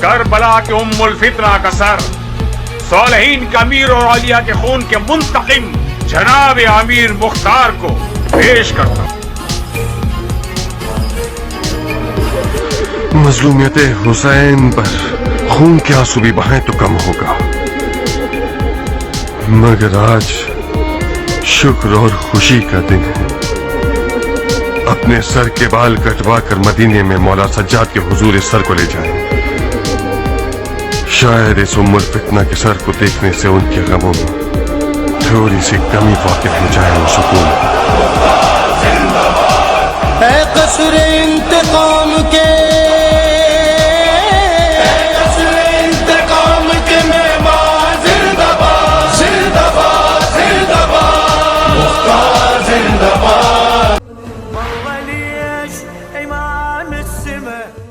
کربلا کے ام الفتنہ کا سر صالحین کا امیر اور اولیاء کے خون کے منتقم جناب امیر مختار کو پیش کرتا ہوں. مظلومیت حسین پر خون کے آنسو بھی بہائیں تو کم ہوگا، مگر آج شکر اور خوشی کا دن ہے. اپنے سر کے بال کٹوا کر مدینے میں مولا سجاد کے حضور اس سر کو لے جائیں. شاید اس ام الفتنہ کے سر کو دیکھنے سے ان کے غموں میں تھوڑی سی کمی واقع ہو جائے اور سکون. اے قصر انتقام کے